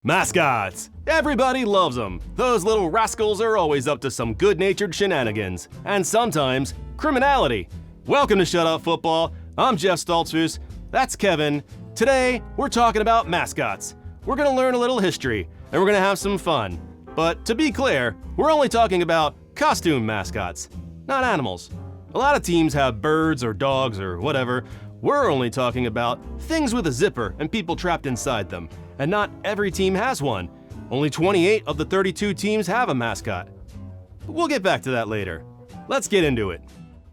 Mascots! Everybody loves them. Those little rascals are always up to some good-natured shenanigans, and sometimes criminality. Welcome to Shut Up Football. I'm Jeff Stoltzfus. That's Kevin. Today, we're talking about mascots. We're gonna learn a little history, and we're gonna have some fun. But to be clear, we're only talking about costume mascots, not animals. A lot of teams have birds or dogs or whatever. We're only talking about things with a zipper and people trapped inside them. And not every team has one. Only 28 of the 32 teams have a mascot. But we'll get back to that later. Let's get into it.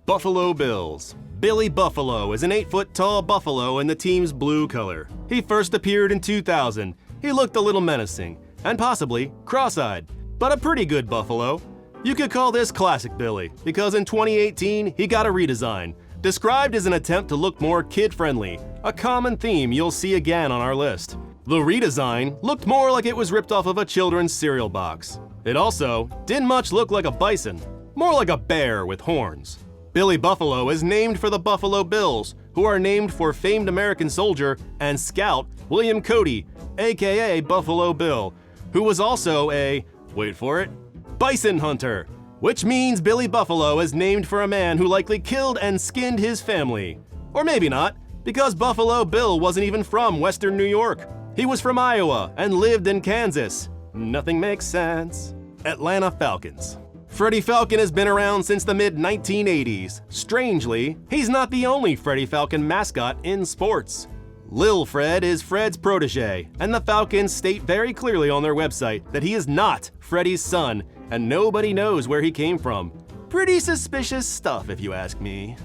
Buffalo Bills. Billy Buffalo is an 8-foot-tall buffalo in the team's blue color. He first appeared in 2000. He looked a little menacing, and possibly cross-eyed, but a pretty good buffalo. You could call this Classic Billy, because in 2018, he got a redesign, described as an attempt to look more kid-friendly, a common theme you'll see again on our list. The redesign looked more like it was ripped off of a children's cereal box. It also didn't much look like a bison, more like a bear with horns. Billy Buffalo is named for the Buffalo Bills, who are named for famed American soldier and scout William Cody, aka Buffalo Bill, who was also a, wait for it, bison hunter, which means Billy Buffalo is named for a man who likely killed and skinned his family. Or maybe not, because Buffalo Bill wasn't even from Western New York. He was from Iowa and lived in Kansas. Nothing makes sense. Atlanta Falcons. Freddie Falcon has been around since the mid-1980s. Strangely, he's not the only Freddie Falcon mascot in sports. Lil Fred is Fred's protege, and the Falcons state very clearly on their website that he is not Freddie's son, and nobody knows where he came from. Pretty suspicious stuff, if you ask me.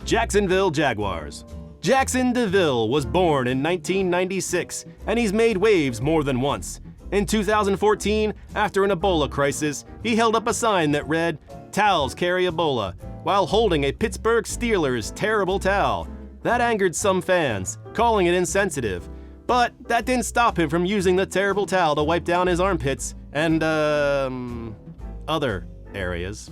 Jacksonville Jaguars. Jackson DeVille was born in 1996, and he's made waves more than once. In 2014, after an Ebola crisis, he held up a sign that read, "Towels carry Ebola," while holding a Pittsburgh Steelers terrible towel. That angered some fans, calling it insensitive. But that didn't stop him from using the terrible towel to wipe down his armpits and, other areas.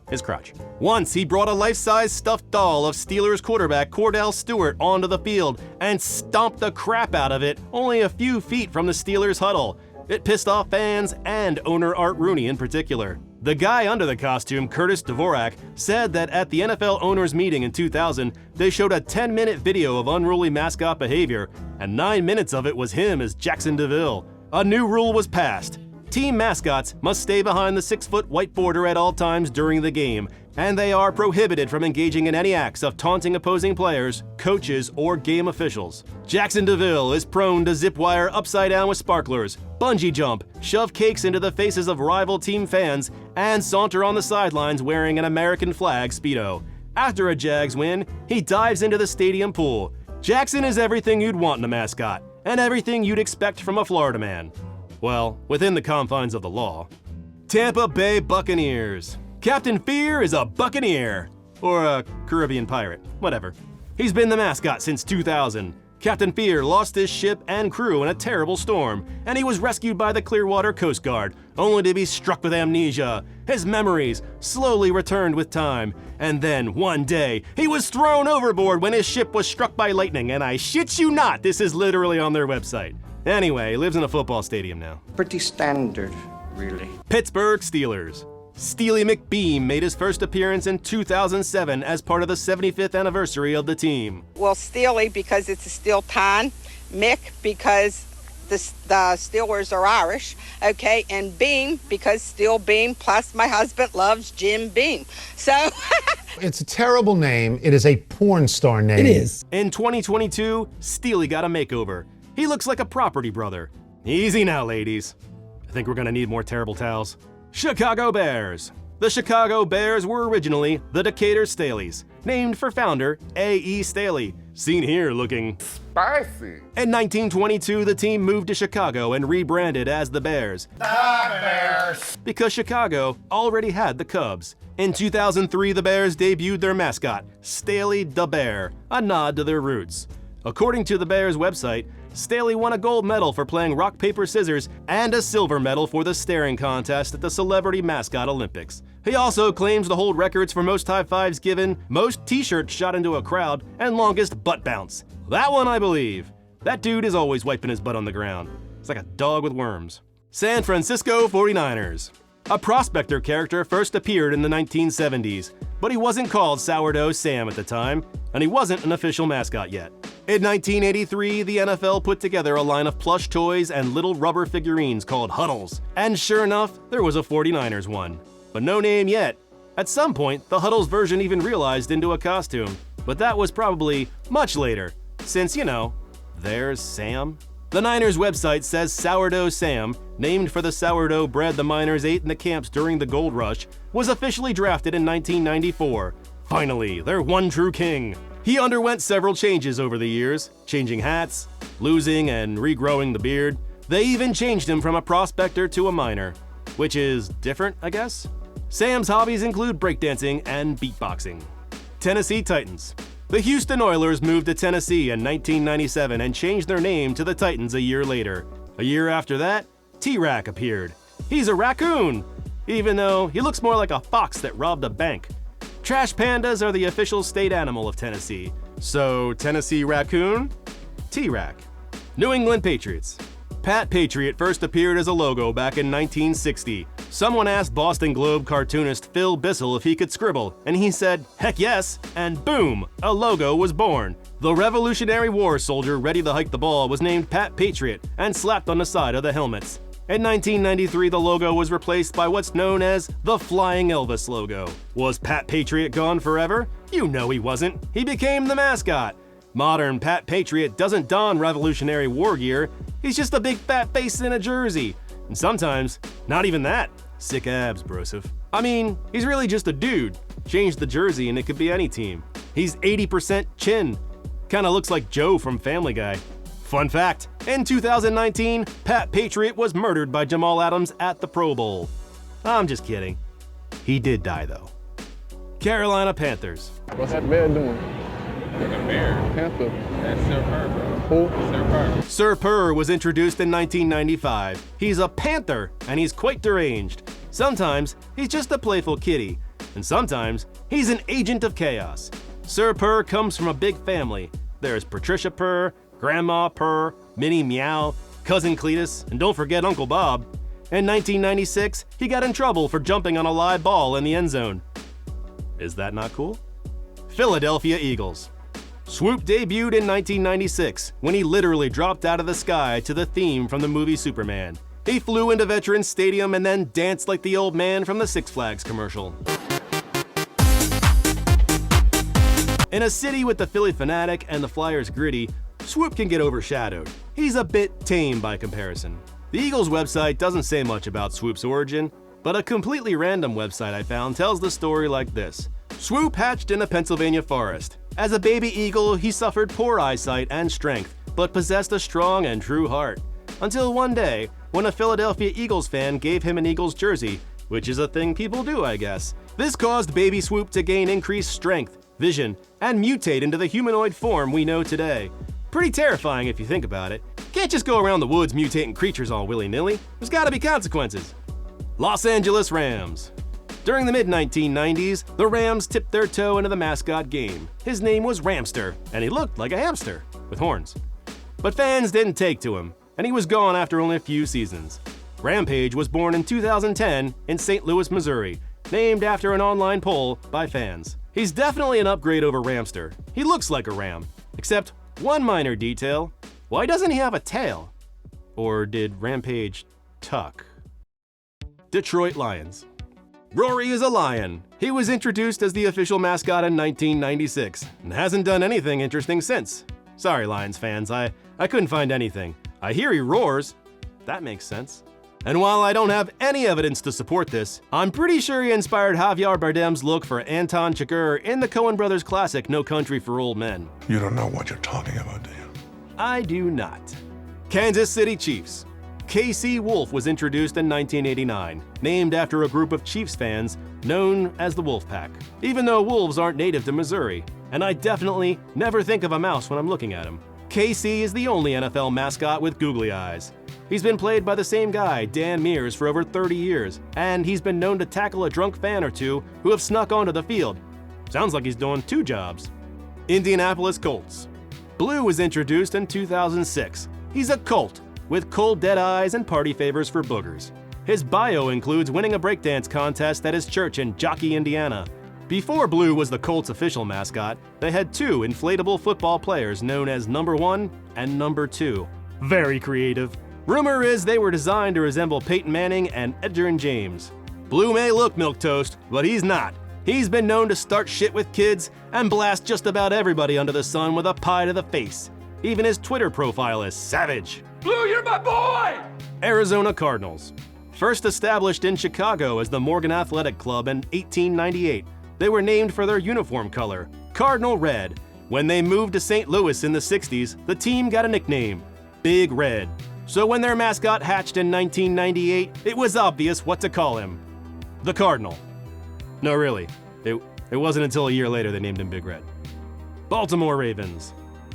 His crotch. Once he brought a life-size stuffed doll of Steelers quarterback Cordell Stewart onto the field and stomped the crap out of it only a few feet from the Steelers huddle. It pissed off fans and owner Art Rooney in particular. The guy under the costume, Curtis Dvorak, said that at the NFL owners meeting in 2000, they showed a 10-minute video of unruly mascot behavior, and 9 minutes of it was him as Jackson DeVille. A new rule was passed. Team mascots must stay behind the 6-foot white border at all times during the game, and they are prohibited from engaging in any acts of taunting opposing players, coaches, or game officials. Jackson DeVille is prone to zip wire upside down with sparklers, bungee jump, shove cakes into the faces of rival team fans, and saunter on the sidelines wearing an American flag Speedo. After a Jags win, he dives into the stadium pool. Jackson is everything you'd want in a mascot, and everything you'd expect from a Florida man. Well, within the confines of the law. Tampa Bay Buccaneers. Captain Fear is a Buccaneer, or a Caribbean pirate, whatever. He's been the mascot since 2000. Captain Fear lost his ship and crew in a terrible storm, and he was rescued by the Clearwater Coast Guard, only to be struck with amnesia. His memories slowly returned with time, and then one day, he was thrown overboard when his ship was struck by lightning, and I shit you not, this is literally on their website. Anyway, he lives in a football stadium now. Pretty standard, really. Pittsburgh Steelers. Steely McBeam made his first appearance in 2007 as part of the 75th anniversary of the team. Well, Steely because it's a steel pan, Mick because the Steelers are Irish, okay, and Beam because Steel Beam, plus my husband loves Jim Beam. So... It's a terrible name. It is a porn star name. It is. In 2022, Steely got a makeover. He looks like a property brother. Easy now, ladies. I think we're gonna need more terrible towels. Chicago Bears. The Chicago Bears were originally the Decatur Staleys, named for founder A.E. Staley, seen here looking spicy. In 1922, the team moved to Chicago and rebranded as the Bears. The Bears. Because Chicago already had the Cubs. In 2003, the Bears debuted their mascot, Staley the Bear, a nod to their roots. According to the Bears website, Staley won a gold medal for playing rock, paper, scissors and a silver medal for the staring contest at the Celebrity Mascot Olympics. He also claims to hold records for most high fives given, most t-shirts shot into a crowd, and longest butt bounce. That one I believe. That dude is always wiping his butt on the ground. It's like a dog with worms. San Francisco 49ers. A prospector character first appeared in the 1970s, but he wasn't called Sourdough Sam at the time, and he wasn't an official mascot yet. In 1983, the NFL put together a line of plush toys and little rubber figurines called Huddles, and sure enough, there was a 49ers one. But no name yet. At some point, the Huddles version even realized into a costume, but that was probably much later, since, you know, there's Sam. The Niners website says Sourdough Sam, named for the sourdough bread the miners ate in the camps during the gold rush, was officially drafted in 1994. Finally, their one true king. He underwent several changes over the years, changing hats, losing and regrowing the beard. They even changed him from a prospector to a miner, which is different, I guess. Sam's hobbies include breakdancing and beatboxing. Tennessee Titans. The Houston Oilers moved to Tennessee in 1997 and changed their name to the Titans a year later. A year after that, T-Rack appeared. He's a raccoon, even though he looks more like a fox that robbed a bank. Trash pandas are the official state animal of Tennessee. So, Tennessee raccoon? T-Rack. New England Patriots. Pat Patriot first appeared as a logo back in 1960. Someone asked Boston Globe cartoonist Phil Bissell if he could scribble, and he said, "Heck yes," and boom, a logo was born. The Revolutionary War soldier ready to hike the ball was named Pat Patriot and slapped on the side of the helmets. In 1993, the logo was replaced by what's known as the Flying Elvis logo. Was Pat Patriot gone forever? You know he wasn't. He became the mascot. Modern Pat Patriot doesn't don Revolutionary War gear. He's just a big fat face in a jersey. And sometimes, not even that. Sick abs, brosif. I mean, he's really just a dude. Change the jersey and it could be any team. He's 80% chin. Kinda looks like Joe from Family Guy. Fun fact, in 2019, Pat Patriot was murdered by Jamal Adams at the Pro Bowl. I'm just kidding. He did die though. Carolina Panthers. What's that bear doing? Like a bear. Panther. That's Sir Purr, bro. Who? Sir Purr. Sir Purr was introduced in 1995. He's a panther, and he's quite deranged. Sometimes he's just a playful kitty, and sometimes he's an agent of chaos. Sir Purr comes from a big family. There's Patricia Purr, Grandma Purr, Minnie Meow, Cousin Cletus, and don't forget Uncle Bob. In 1996, he got in trouble for jumping on a live ball in the end zone. Is that not cool? Philadelphia Eagles. Swoop debuted in 1996 when he literally dropped out of the sky to the theme from the movie Superman. He flew into Veterans Stadium and then danced like the old man from the Six Flags commercial. In a city with the Philly Fanatic and the Flyers Gritty, Swoop can get overshadowed. He's a bit tame by comparison. The Eagles website doesn't say much about Swoop's origin, but a completely random website I found tells the story like this. Swoop hatched in a Pennsylvania forest. As a baby eagle, he suffered poor eyesight and strength, but possessed a strong and true heart. Until one day, when a Philadelphia Eagles fan gave him an Eagles jersey, which is a thing people do, I guess. This caused baby Swoop to gain increased strength, vision, and mutate into the humanoid form we know today. Pretty terrifying if you think about it. Can't just go around the woods mutating creatures all willy-nilly. There's gotta be consequences. Los Angeles Rams. During the mid-1990s, the Rams tipped their toe into the mascot game. His name was Ramster, and he looked like a hamster, with horns. But fans didn't take to him, and he was gone after only a few seasons. Rampage was born in 2010 in St. Louis, Missouri, named after an online poll by fans. He's definitely an upgrade over Ramster. He looks like a ram, except one minor detail. Why doesn't he have a tail? Or did Rampage tuck? Detroit Lions. Rory is a lion. He was introduced as the official mascot in 1996 and hasn't done anything interesting since. Sorry, Lions fans, I couldn't find anything. I hear he roars. That makes sense. And while I don't have any evidence to support this, I'm pretty sure he inspired Javier Bardem's look for Anton Chigurh in the Coen Brothers classic No Country for Old Men. You don't know what you're talking about, do you? I do not. Kansas City Chiefs. KC Wolf was introduced in 1989, named after a group of Chiefs fans known as the Wolfpack. Even though wolves aren't native to Missouri, and I definitely never think of a mouse when I'm looking at him. KC is the only NFL mascot with googly eyes. He's been played by the same guy, Dan Mears, for over 30 years, and he's been known to tackle a drunk fan or two who have snuck onto the field. Sounds like he's doing two jobs. Indianapolis Colts. Blue was introduced in 2006. He's a Colt, with cold dead eyes and party favors for boogers. His bio includes winning a breakdance contest at his church in Jockey, Indiana. Before Blue was the Colts' official mascot, they had two inflatable football players known as Number 1 and Number 2. Very creative. Rumor is they were designed to resemble Peyton Manning and Edgerrin James. Blue may look milquetoast, but he's not. He's been known to start shit with kids and blast just about everybody under the sun with a pie to the face. Even his Twitter profile is savage. Blue, you're my boy! Arizona Cardinals. First established in Chicago as the Morgan Athletic Club in 1898, they were named for their uniform color, Cardinal Red. When they moved to St. Louis in the 60s, the team got a nickname, Big Red. So when their mascot hatched in 1998, it was obvious what to call him. The Cardinal. No, really. It wasn't until a year later they named him Big Red. Baltimore Ravens.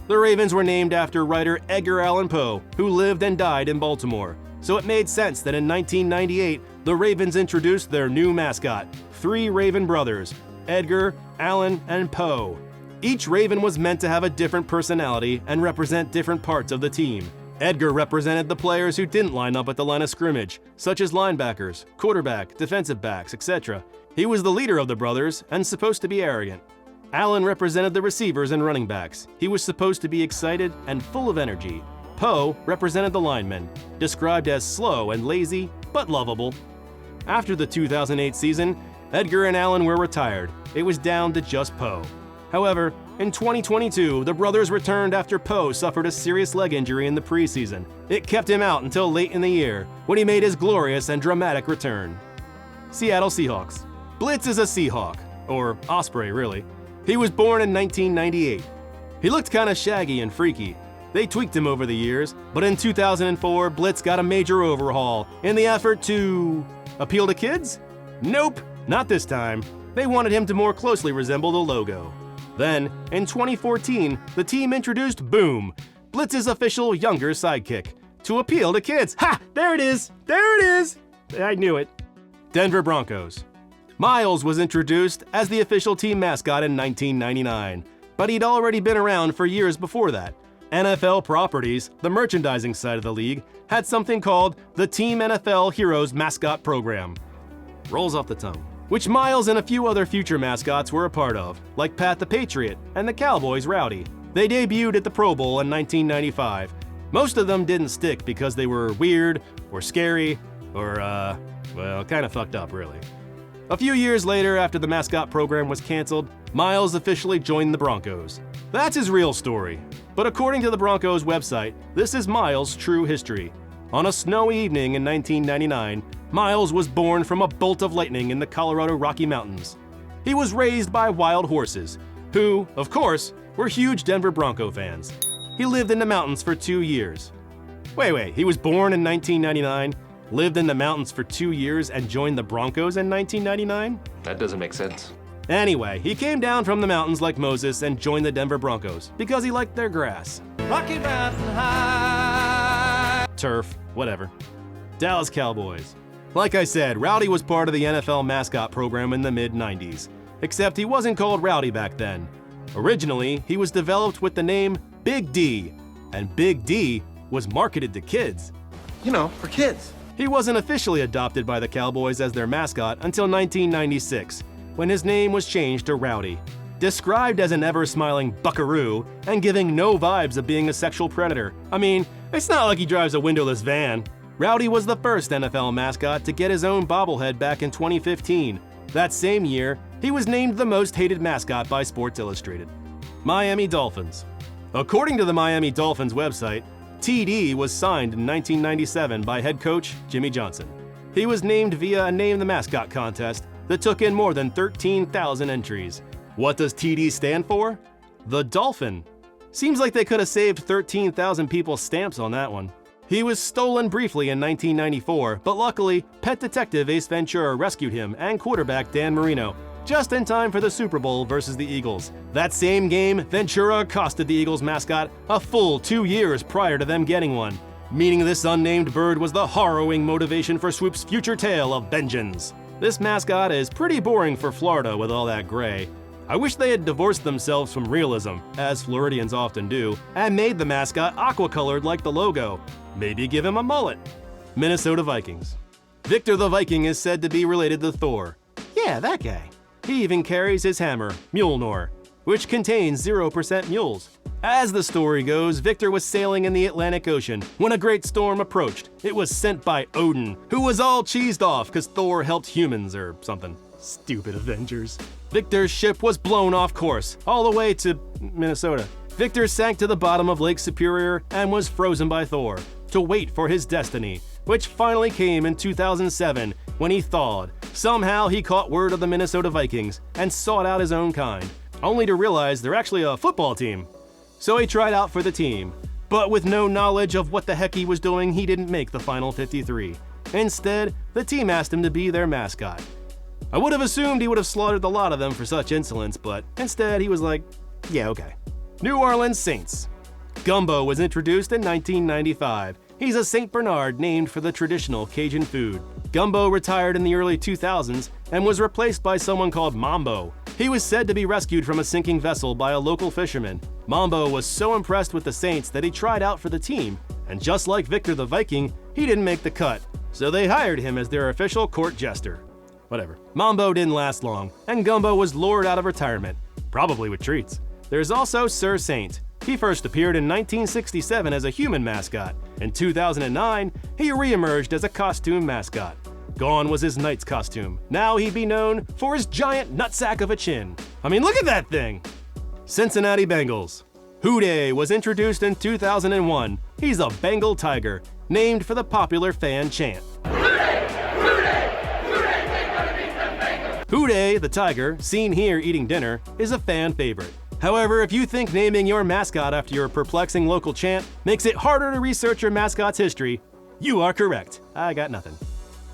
The Ravens were named after writer Edgar Allan Poe, who lived and died in Baltimore. So it made sense that in 1998, the Ravens introduced their new mascot, three Raven brothers, Edgar, Allan, and Poe. Each Raven was meant to have a different personality and represent different parts of the team. Edgar represented the players who didn't line up at the line of scrimmage, such as linebackers, quarterback, defensive backs, etc. He was the leader of the brothers and supposed to be arrogant. Allan represented the receivers and running backs. He was supposed to be excited and full of energy. Poe represented the linemen, described as slow and lazy, but lovable. After the 2008 season, Edgar and Allan were retired. It was down to just Poe. However, in 2022, the brothers returned after Poe suffered a serious leg injury in the preseason. It kept him out until late in the year, when he made his glorious and dramatic return. Seattle Seahawks. Blitz is a Seahawk, or Osprey really. He was born in 1998. He looked kinda shaggy and freaky. They tweaked him over the years, but in 2004, Blitz got a major overhaul in the effort to appeal to kids? Nope, not this time. They wanted him to more closely resemble the logo. Then, in 2014, the team introduced Boom, Blitz's official younger sidekick, to appeal to kids. Ha! There it is! There it is! I knew it. Denver Broncos. Miles was introduced as the official team mascot in 1999, but he'd already been around for years before that. NFL Properties, the merchandising side of the league, had something called the Team NFL Heroes Mascot Program. Rolls off the tongue. Which Miles and a few other future mascots were a part of, like Pat the Patriot and the Cowboys Rowdy. They debuted at the Pro Bowl in 1995. Most of them didn't stick because they were weird, or scary, or, kind of fucked up, really. A few years later, after the mascot program was canceled, Miles officially joined the Broncos. That's his real story. But according to the Broncos website, this is Miles' true history. On a snowy evening in 1999, Miles was born from a bolt of lightning in the Colorado Rocky Mountains. He was raised by wild horses, who, of course, were huge Denver Bronco fans. He lived in the mountains for 2 years. Wait, he was born in 1999, lived in the mountains for 2 years, and joined the Broncos in 1999? That doesn't make sense. Anyway, he came down from the mountains like Moses and joined the Denver Broncos because he liked their grass. Rocky Mountain High. Turf, whatever. Dallas Cowboys. Like I said, Rowdy was part of the NFL mascot program in the mid-90s, except he wasn't called Rowdy back then. Originally, he was developed with the name Big D, and Big D was marketed to kids. You know, for kids. He wasn't officially adopted by the Cowboys as their mascot until 1996, when his name was changed to Rowdy. Described as an ever-smiling buckaroo and giving no vibes of being a sexual predator. I mean, it's not like he drives a windowless van. Rowdy was the first NFL mascot to get his own bobblehead back in 2015. That same year, he was named the most hated mascot by Sports Illustrated. Miami Dolphins. According to the Miami Dolphins website, TD was signed in 1997 by head coach Jimmy Johnson. He was named via a Name the Mascot contest that took in more than 13,000 entries. What does TD stand for? The Dolphin. Seems like they could have saved 13,000 people's stamps on that one. He was stolen briefly in 1994, but luckily, pet detective Ace Ventura rescued him and quarterback Dan Marino, just in time for the Super Bowl versus the Eagles. That same game, Ventura accosted the Eagles mascot a full 2 years prior to them getting one, meaning this unnamed bird was the harrowing motivation for Swoop's future tale of vengeance. This mascot is pretty boring for Florida with all that gray. I wish they had divorced themselves from realism, as Floridians often do, and made the mascot aqua-colored like the logo. Maybe give him a mullet. Minnesota Vikings. Victor the Viking is said to be related to Thor. Yeah, that guy. He even carries his hammer, Mjolnir, which contains 0% mules. As the story goes, Victor was sailing in the Atlantic Ocean when a great storm approached. It was sent by Odin, who was all cheesed off because Thor helped humans or something. Stupid Avengers. Victor's ship was blown off course, all the way to Minnesota. Victor sank to the bottom of Lake Superior and was frozen by Thor to wait for his destiny, which finally came in 2007 when he thawed. Somehow he caught word of the Minnesota Vikings and sought out his own kind, only to realize they're actually a football team. So he tried out for the team, but with no knowledge of what the heck he was doing, he didn't make the final 53. Instead, the team asked him to be their mascot. I would have assumed he would have slaughtered a lot of them for such insolence, but instead he was like, yeah, okay. New Orleans Saints. Gumbo was introduced in 1995. He's a St. Bernard named for the traditional Cajun food. Gumbo retired in the early 2000s and was replaced by someone called Mambo. He was said to be rescued from a sinking vessel by a local fisherman. Mambo was so impressed with the Saints that he tried out for the team, and just like Victor the Viking, he didn't make the cut, so they hired him as their official court jester. Whatever. Mambo didn't last long, and Gumbo was lured out of retirement, probably with treats. There's also Sir Saint. He first appeared in 1967 as a human mascot. In 2009, he re-emerged as a costume mascot. Gone was his knight's costume. Now he'd be known for his giant nutsack of a chin. I mean, look at that thing! Cincinnati Bengals. Houday was introduced in 2001. He's a Bengal tiger, named for the popular fan chant. Houday, the tiger, seen here eating dinner, is a fan favorite. However, if you think naming your mascot after your perplexing local chant makes it harder to research your mascot's history, you are correct. I got nothing.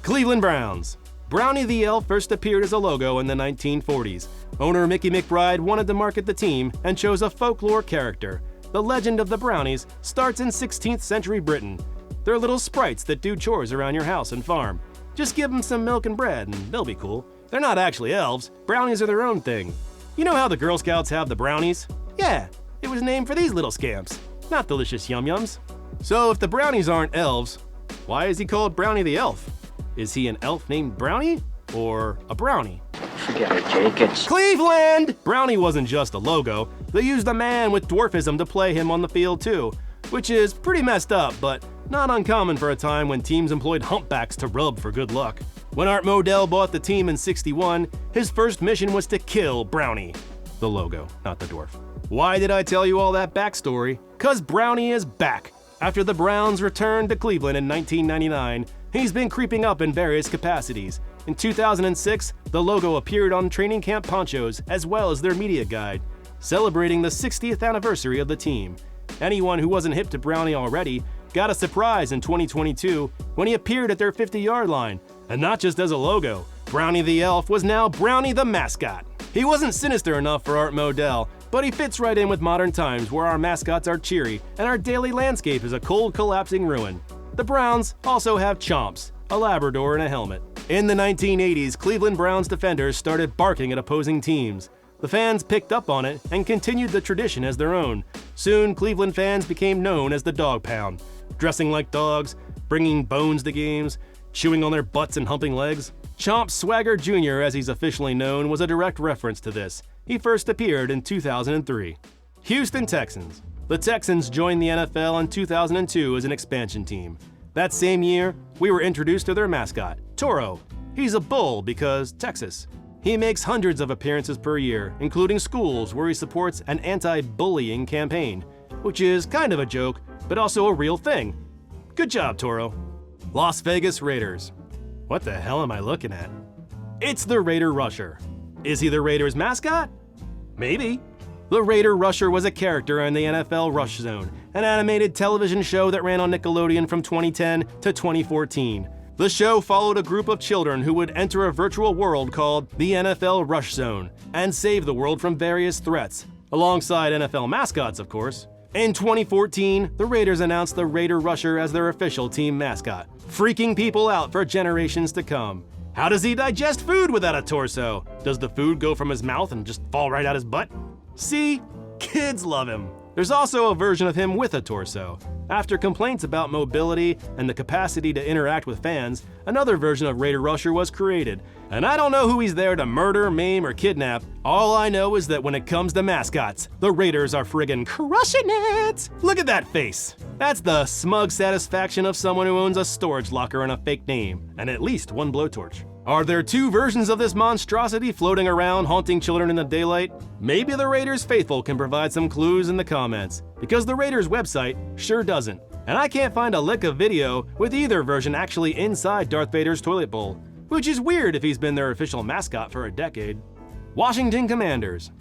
Cleveland Browns. Brownie the Elf first appeared as a logo in the 1940s. Owner Mickey McBride wanted to market the team and chose a folklore character. The legend of the Brownies starts in 16th century Britain. They're little sprites that do chores around your house and farm. Just give them some milk and bread and they'll be cool. They're not actually elves. Brownies are their own thing. You know how the Girl Scouts have the brownies? Yeah, it was named for these little scamps, not delicious yum-yums. So if the brownies aren't elves, why is he called Brownie the Elf? Is he an elf named Brownie? Or a brownie? Forget it, Jake. It's Cleveland! Brownie wasn't just a logo. They used a man with dwarfism to play him on the field too, which is pretty messed up, but not uncommon for a time when teams employed humpbacks to rub for good luck. When Art Modell bought the team in '61, his first mission was to kill Brownie. The logo, not the dwarf. Why did I tell you all that backstory? 'Cause Brownie is back. After the Browns returned to Cleveland in 1999, he's been creeping up in various capacities. In 2006, the logo appeared on training camp ponchos as well as their media guide, celebrating the 60th anniversary of the team. Anyone who wasn't hip to Brownie already got a surprise in 2022 when he appeared at their 50-yard line. And not just as a logo, Brownie the Elf was now Brownie the Mascot. He wasn't sinister enough for Art Modell, but he fits right in with modern times where our mascots are cheery and our daily landscape is a cold, collapsing ruin. The Browns also have Chomps, a Labrador in a helmet. In the 1980s, Cleveland Browns defenders started barking at opposing teams. The fans picked up on it and continued the tradition as their own. Soon, Cleveland fans became known as the Dog Pound, dressing like dogs, bringing bones to games, chewing on their butts and humping legs. Chomp Swagger Jr., as he's officially known, was a direct reference to this. He first appeared in 2003. Houston Texans. The Texans joined the NFL in 2002 as an expansion team. That same year, we were introduced to their mascot, Toro. He's a bull because Texas. He makes hundreds of appearances per year, including schools where he supports an anti-bullying campaign, which is kind of a joke, but also a real thing. Good job, Toro. Las Vegas Raiders. What the hell am I looking at? It's the Raider Rusher. Is he the Raiders' mascot? Maybe. The Raider Rusher was a character in the NFL Rush Zone, an animated television show that ran on Nickelodeon from 2010 to 2014. The show followed a group of children who would enter a virtual world called the NFL Rush Zone and save the world from various threats, alongside NFL mascots, of course. In 2014, the Raiders announced the Raider Rusher as their official team mascot, freaking people out for generations to come. How does he digest food without a torso? Does the food go from his mouth and just fall right out his butt? See? Kids love him. There's also a version of him with a torso. After complaints about mobility and the capacity to interact with fans, another version of Raider Rusher was created. And I don't know who he's there to murder, maim, or kidnap. All I know is that when it comes to mascots, the Raiders are friggin' crushing it! Look at that face! That's the smug satisfaction of someone who owns a storage locker and a fake name, and at least one blowtorch. Are there two versions of this monstrosity floating around haunting children in the daylight? Maybe the Raiders faithful can provide some clues in the comments, because the Raiders website sure doesn't. And I can't find a lick of video with either version actually inside Darth Vader's toilet bowl, which is weird if he's been their official mascot for a decade. Washington Commanders.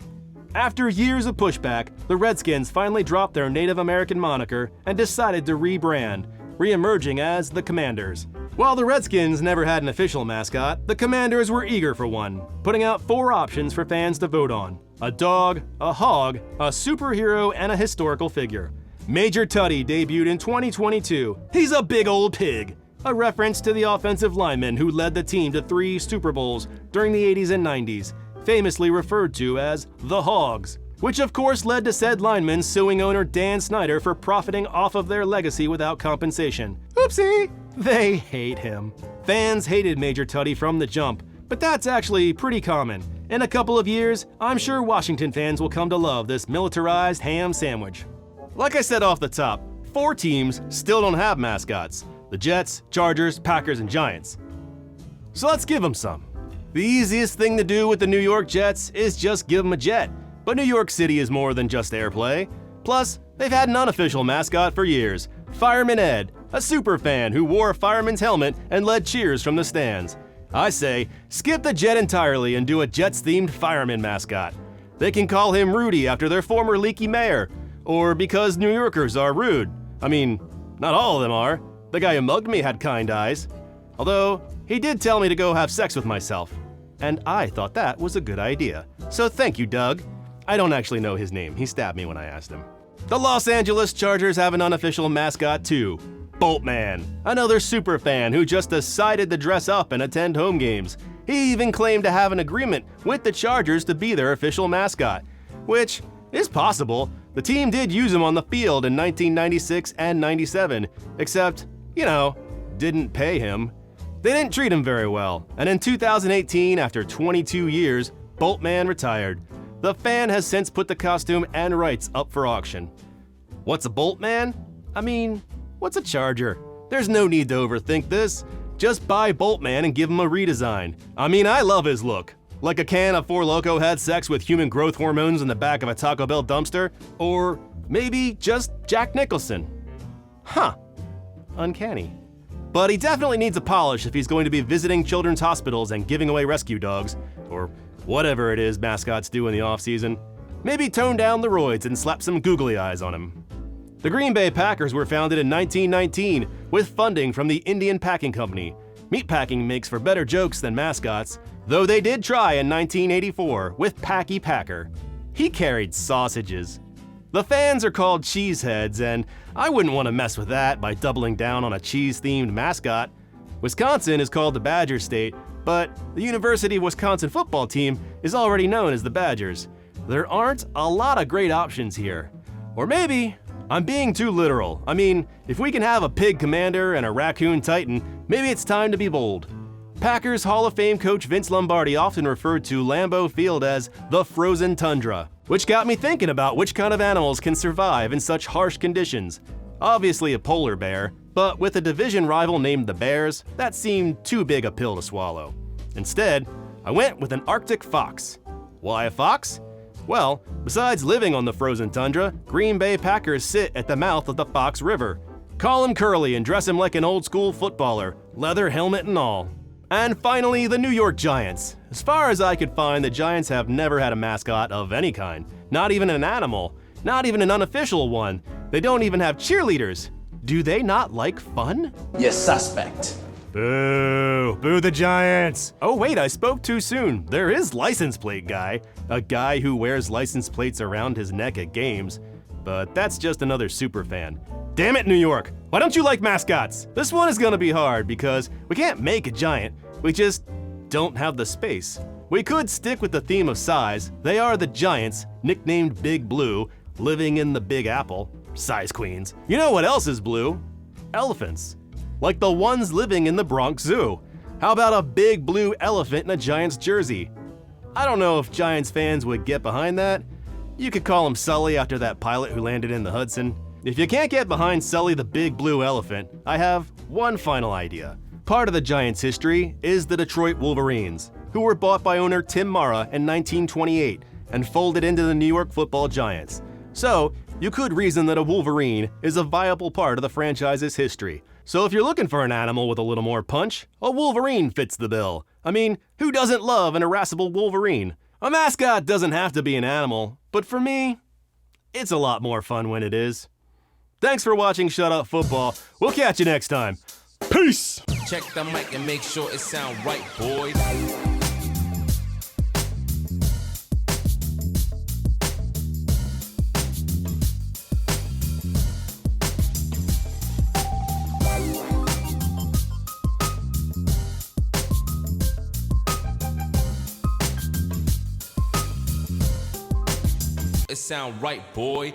After years of pushback, the Redskins finally dropped their Native American moniker and decided to rebrand, re-emerging as the Commanders. While the Redskins never had an official mascot, the Commanders were eager for one, putting out 4 options for fans to vote on: a dog, a hog, a superhero, and a historical figure. Major Tuddy debuted in 2022. He's a big old pig, a reference to the offensive lineman who led the team to 3 Super Bowls during the 80s and 90s, famously referred to as the Hogs, which of course led to said linemen suing owner Dan Snyder for profiting off of their legacy without compensation. Oopsie! They hate him. Fans hated Major Tuddy from the jump, but that's actually pretty common. In a couple of years, I'm sure Washington fans will come to love this militarized ham sandwich. Like I said off the top, 4 teams still don't have mascots: the Jets, Chargers, Packers, and Giants. So let's give them some. The easiest thing to do with the New York Jets is just give them a jet. But New York City is more than just airplay. Plus, they've had an unofficial mascot for years: Fireman Ed, a super fan who wore a fireman's helmet and led cheers from the stands. I say, skip the Jet entirely and do a Jets-themed fireman mascot. They can call him Rudy after their former leaky mayor, or because New Yorkers are rude. I mean, not all of them are. The guy who mugged me had kind eyes. Although, he did tell me to go have sex with myself. And I thought that was a good idea. So thank you, Doug. I don't actually know his name. He stabbed me when I asked him. The Los Angeles Chargers have an unofficial mascot too: Boltman, another super fan who just decided to dress up and attend home games. He even claimed to have an agreement with the Chargers to be their official mascot, which is possible. The team did use him on the field in 1996 and 97, except, didn't pay him. They didn't treat him very well, and in 2018, after 22 years, Boltman retired. The fan has since put the costume and rights up for auction. What's a Boltman? I mean, what's a Charger? There's no need to overthink this. Just buy Boltman and give him a redesign. I mean, I love his look. Like a can of Four Loko had sex with human growth hormones in the back of a Taco Bell dumpster. Or maybe just Jack Nicholson. Huh. Uncanny. But he definitely needs a polish if he's going to be visiting children's hospitals and giving away rescue dogs, or whatever it is mascots do in the off-season. Maybe tone down the roids and slap some googly eyes on him. The Green Bay Packers were founded in 1919 with funding from the Indian Packing Company. Meatpacking makes for better jokes than mascots, though they did try in 1984 with Packy Packer. He carried sausages. The fans are called cheeseheads, and I wouldn't want to mess with that by doubling down on a cheese-themed mascot. Wisconsin is called the Badger State, but the University of Wisconsin football team is already known as the Badgers. There aren't a lot of great options here. Or maybe I'm being too literal. I mean, if we can have a pig commander and a raccoon titan, maybe it's time to be bold. Packers Hall of Fame coach Vince Lombardi often referred to Lambeau Field as the frozen tundra, which got me thinking about which kind of animals can survive in such harsh conditions. Obviously a polar bear, but with a division rival named the Bears, that seemed too big a pill to swallow. Instead, I went with an Arctic fox. Why a fox? Well, besides living on the frozen tundra, Green Bay Packers sit at the mouth of the Fox River. Call him Curly and dress him like an old-school footballer, leather helmet and all. And finally, the New York Giants. As far as I could find, the Giants have never had a mascot of any kind. Not even an animal. Not even an unofficial one. They don't even have cheerleaders. Do they not like fun? You suspect. Boo! Boo the Giants! Oh wait, I spoke too soon. There is License Plate Guy, a guy who wears license plates around his neck at games. But that's just another super fan. Damn it, New York! Why don't you like mascots? This one is gonna be hard because we can't make a giant. We just don't have the space. We could stick with the theme of size. They are the giants, nicknamed Big Blue, living in the Big Apple. Size queens. You know what else is blue? Elephants. Like the ones living in the Bronx Zoo. How about a big blue elephant in a Giants jersey? I don't know if Giants fans would get behind that. You could call him Sully after that pilot who landed in the Hudson. If you can't get behind Sully the big blue elephant, I have one final idea. Part of the Giants' history is the Detroit Wolverines, who were bought by owner Tim Mara in 1928 and folded into the New York Football Giants. So, you could reason that a Wolverine is a viable part of the franchise's history. So if you're looking for an animal with a little more punch, a Wolverine fits the bill. I mean, who doesn't love an irascible Wolverine? A mascot doesn't have to be an animal, but for me, it's a lot more fun when it is. Thanks for watching Shut Up Football. We'll catch you next time. Peace! Check the mic and make sure it sound right, boys. It sound right, boy.